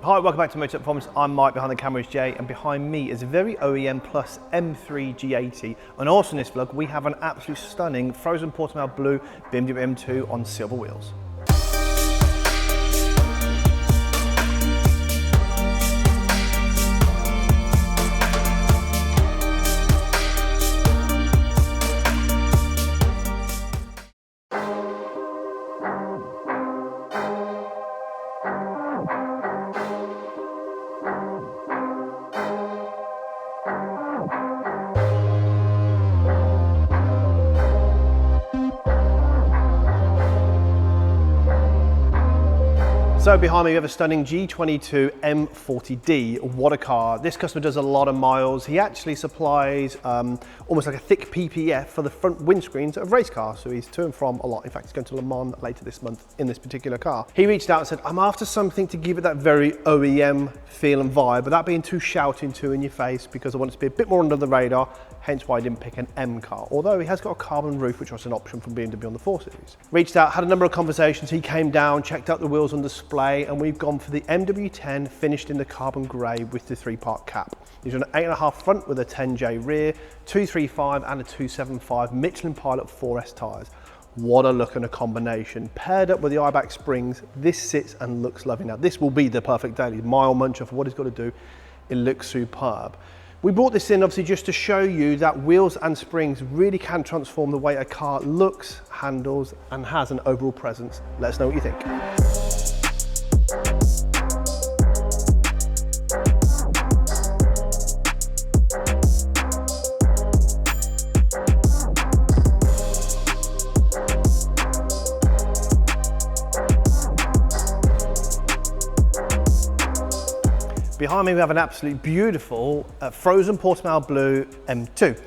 Hi, welcome back to Motech Performance. I'm Mike, behind the camera is Jay, and behind me is a very OEM plus M3 G80. And also in this vlog, we have an absolute stunning frozen Portimao blue BMW M2 on silver wheels. So behind me we have a stunning G22 M40D. What a car. This customer does a lot of miles. He actually supplies almost like a thick PPF for the front windscreens of race cars. So he's to and from a lot. In fact, he's going to Le Mans later this month in this particular car. He reached out and said, I'm after something to give it that very OEM feel and vibe, but that being too shouting, too in your face, because I want it to be a bit more under the radar, hence why I didn't pick an M car. Although he has got a carbon roof, which was an option from BMW on the 4 Series. Reached out, had a number of conversations. He came down, checked out the wheels on display, and we've gone for the MW10 finished in the carbon grey with the 3-part cap. These are an 8.5 front with a 10J rear, 235 and a 275 Michelin Pilot 4S tyres. What a look and a combination. Paired up with the IBAC springs, this sits and looks lovely. Now this will be the perfect daily mile muncher for what he's got to do. It looks superb. We brought this in obviously just to show you that wheels and springs really can transform the way a car looks, handles, and has an overall presence. Let us know what you think. Behind me we have an absolutely beautiful frozen Portimao blue M2.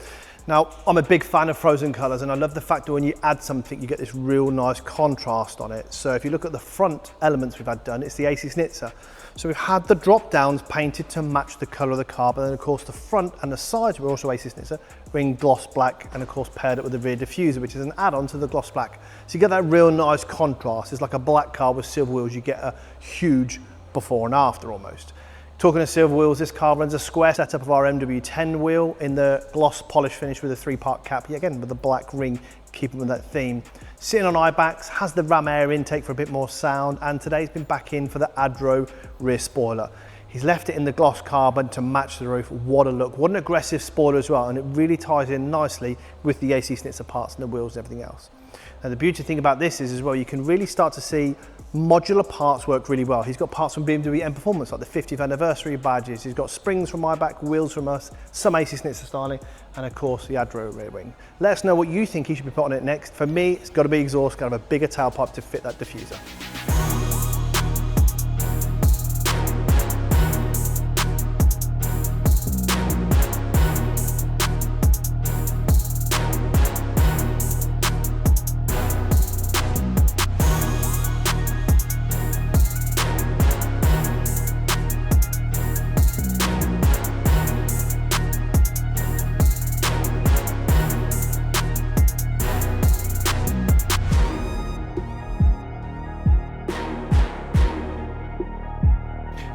Now I'm a big fan of frozen colours, and I love the fact that when you add something you get this real nice contrast on it. So if you look at the front elements we've had done, it's the AC Schnitzer. So we've had the drop downs painted to match the colour of the car, but then of course the front and the sides were also AC Schnitzer, we're in gloss black, and of course paired it with the rear diffuser, which is an add-on to the gloss black. So you get that real nice contrast. It's like a black car with silver wheels. You get a huge before and after almost. Talking of silver wheels, this car runs a square setup of our MW10 wheel in the gloss polish finish with a 3-part cap, again with the black ring, keeping with that theme. Sitting on IBACs, has the ram air intake for a bit more sound, and today's been back in for the ADRO rear spoiler. He's left it in the gloss carbon to match the roof. What a look, what an aggressive spoiler as well, and it really ties in nicely with the AC Schnitzer parts and the wheels and everything else. Now the beauty thing about this is as well, you can really start to see modular parts work really well. He's got parts from BMW M Performance, like the 50th anniversary badges. He's got springs from IBAC, wheels from us, some AC Schnitzer styling, and of course the ADRO rear wing. Let us know what you think he should be put on it next. For me, it's got to be exhaust, got to have a bigger tailpipe to fit that diffuser.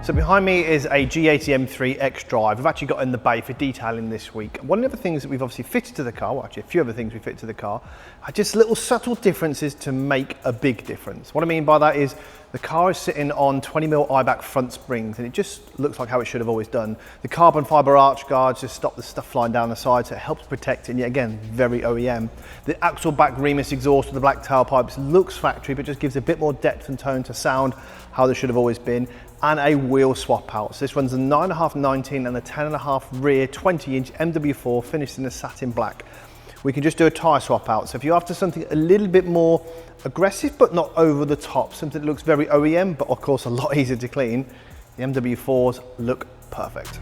So behind me is a G80 M3 X-Drive. We've actually got in the bay for detailing this week. One of the things that we've obviously fitted to the car, well actually a few other things we fit to the car, are just little subtle differences to make a big difference. What I mean by that is the car is sitting on 20mm IBAC front springs, and it just looks like how it should have always done. The carbon fibre arch guards just stop the stuff flying down the side, so it helps protect it, and yet again, very OEM. The axle back Remus exhaust with the black tailpipes looks factory, but just gives a bit more depth and tone to sound how they should have always been. And a wheel swap out. So this runs a 9.5 19 and a 10.5 rear 20-inch MW4 finished in a satin black. We can just do a tyre swap out. So if you're after something a little bit more aggressive but not over the top, something that looks very OEM but of course a lot easier to clean, the MW4s look perfect.